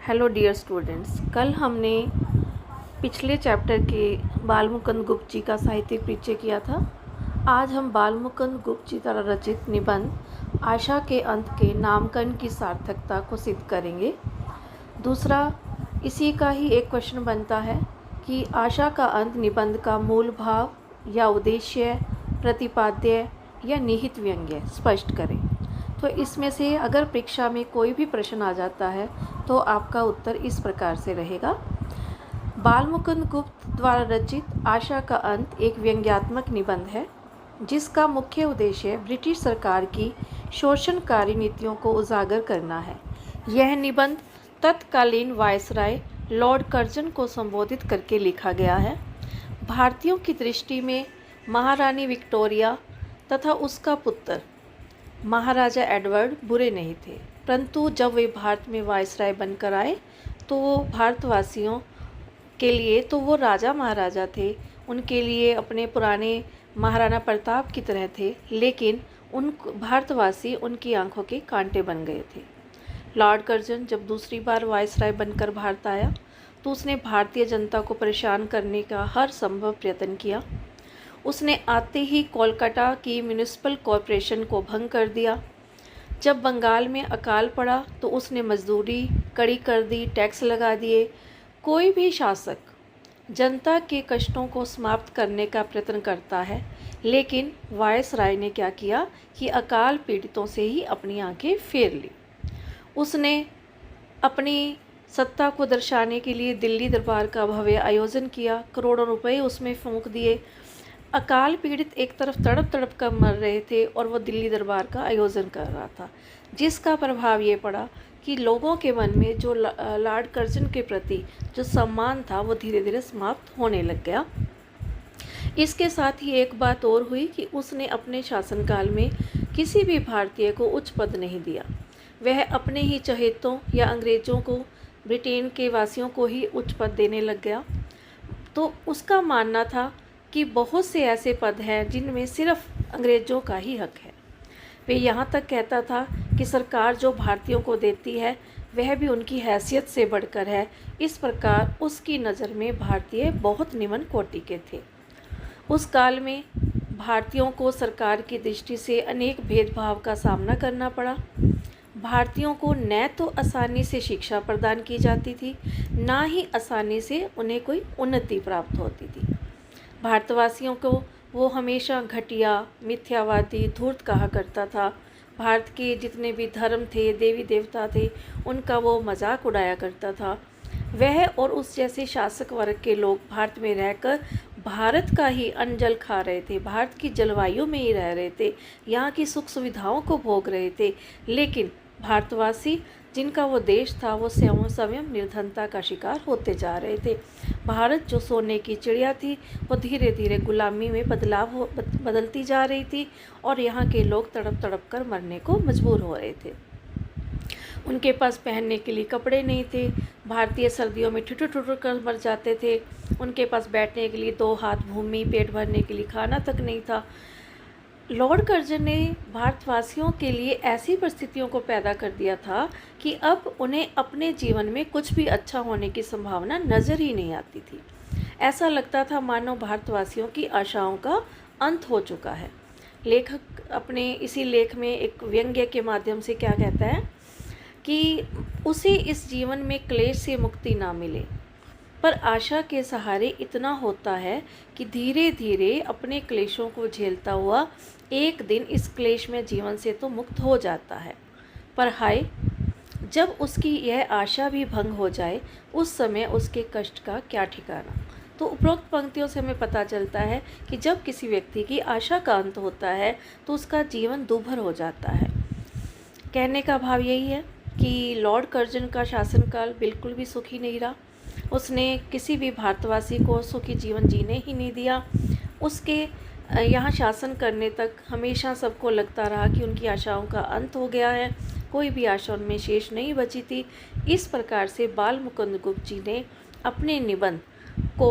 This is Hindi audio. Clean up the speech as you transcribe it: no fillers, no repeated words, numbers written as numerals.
हेलो डियर स्टूडेंट्स, कल हमने पिछले चैप्टर के बालमुकुंद गुप्त जी का साहित्यिक परिचय किया था। आज हम बालमुकुंद गुप्त जी द्वारा रचित निबंध आशा के अंत के नामकरण की सार्थकता को सिद्ध करेंगे। दूसरा, इसी का ही एक क्वेश्चन बनता है कि आशा का अंत निबंध का मूल भाव या उद्देश्य, प्रतिपाद्य या निहित व्यंग्य स्पष्ट करें। तो इसमें से अगर परीक्षा में कोई भी प्रश्न आ जाता है तो आपका उत्तर इस प्रकार से रहेगा। बालमुकुंद गुप्त द्वारा रचित आशा का अंत एक व्यंग्यात्मक निबंध है जिसका मुख्य उद्देश्य ब्रिटिश सरकार की शोषणकारी नीतियों को उजागर करना है। यह निबंध तत्कालीन वायसराय लॉर्ड कर्जन को संबोधित करके लिखा गया है। भारतीयों की दृष्टि में महारानी विक्टोरिया तथा उसका पुत्र महाराजा एडवर्ड बुरे नहीं थे, परंतु जब वे भारत में वायसराय बनकर आए तो वो भारतवासियों के लिए तो वो राजा महाराजा थे, उनके लिए अपने पुराने महाराणा प्रताप की तरह थे, लेकिन उन भारतवासी उनकी आंखों के कांटे बन गए थे। लॉर्ड कर्जन जब दूसरी बार वायसराय बनकर भारत आया तो उसने भारतीय जनता को परेशान करने का हर संभव प्रयत्न किया। उसने आते ही कोलकाता की म्यूनिसिपल कॉरपोरेशन को भंग कर दिया। जब बंगाल में अकाल पड़ा तो उसने मजदूरी कड़ी कर दी, टैक्स लगा दिए। कोई भी शासक जनता के कष्टों को समाप्त करने का प्रयत्न करता है, लेकिन वायसराय ने क्या किया कि अकाल पीड़ितों से ही अपनी आंखें फेर ली। उसने अपनी सत्ता को दर्शाने के लिए दिल्ली दरबार का भव्य आयोजन किया, करोड़ों रुपए उसमें फूंक दिए। अकाल पीड़ित एक तरफ तड़प तड़प कर मर रहे थे और वो दिल्ली दरबार का आयोजन कर रहा था, जिसका प्रभाव ये पड़ा कि लोगों के मन में जो लॉर्ड कर्जन के प्रति जो सम्मान था वो धीरे धीरे समाप्त होने लग गया। इसके साथ ही एक बात और हुई कि उसने अपने शासनकाल में किसी भी भारतीय को उच्च पद नहीं दिया। वह अपने ही चहेतों या अंग्रेज़ों को, ब्रिटेन के वासियों को ही उच्च पद देने लग गया। तो उसका मानना था कि बहुत से ऐसे पद हैं जिनमें सिर्फ अंग्रेज़ों का ही हक है। वे यहाँ तक कहता था कि सरकार जो भारतीयों को देती है वह भी उनकी हैसियत से बढ़कर है। इस प्रकार उसकी नज़र में भारतीय बहुत निम्न कोटि के थे। उस काल में भारतीयों को सरकार की दृष्टि से अनेक भेदभाव का सामना करना पड़ा। भारतीयों को न तो आसानी से शिक्षा प्रदान की जाती थी, ना ही आसानी से उन्हें कोई उन्नति प्राप्त होती थी। भारतवासियों को वो हमेशा घटिया, मिथ्यावादी, धूर्त कहा करता था। भारत के जितने भी धर्म थे, देवी देवता थे, उनका वो मजाक उड़ाया करता था। वह और उस जैसे शासक वर्ग के लोग भारत में रहकर भारत का ही अन्न जल खा रहे थे, भारत की जलवायु में ही रह रहे थे, यहाँ की सुख सुविधाओं को भोग रहे थे, लेकिन भारतवासी जिनका वो देश था वो स्वयं निर्धनता का शिकार होते जा रहे थे। भारत जो सोने की चिड़िया थी वो धीरे धीरे गुलामी में बदलती जा रही थी और यहाँ के लोग तड़प तड़प कर मरने को मजबूर हो रहे थे। उनके पास पहनने के लिए कपड़े नहीं थे। भारतीय सर्दियों में ठिठुर ठिठुर कर मर जाते थे। उनके पास बैठने के लिए 2 हाथ भूमि, पेट भरने के लिए खाना तक नहीं था। लॉर्ड कर्जन ने भारतवासियों के लिए ऐसी परिस्थितियों को पैदा कर दिया था कि अब उन्हें अपने जीवन में कुछ भी अच्छा होने की संभावना नज़र ही नहीं आती थी। ऐसा लगता था मानो भारतवासियों की आशाओं का अंत हो चुका है। लेखक अपने इसी लेख में एक व्यंग्य के माध्यम से क्या कहता है कि उसे इस जीवन में क्लेश से मुक्ति ना मिले, पर आशा के सहारे इतना होता है कि धीरे धीरे अपने क्लेशों को झेलता हुआ एक दिन इस क्लेश में जीवन से तो मुक्त हो जाता है। पर हाय, जब उसकी यह आशा भी भंग हो जाए उस समय उसके कष्ट का क्या ठिकाना। तो उपरोक्त पंक्तियों से हमें पता चलता है कि जब किसी व्यक्ति की आशा का अंत होता है तो उसका जीवन दूभर हो जाता है। कहने का भाव यही है कि लॉर्ड कर्जन का शासनकाल बिल्कुल भी सुखी नहीं रहा। उसने किसी भी भारतवासी को सुखी जीवन जीने ही नहीं दिया। उसके यहाँ शासन करने तक हमेशा सबको लगता रहा कि उनकी आशाओं का अंत हो गया है, कोई भी आशा उनमें शेष नहीं बची थी। इस प्रकार से बालमुकुंद गुप्त जी ने अपने निबंध को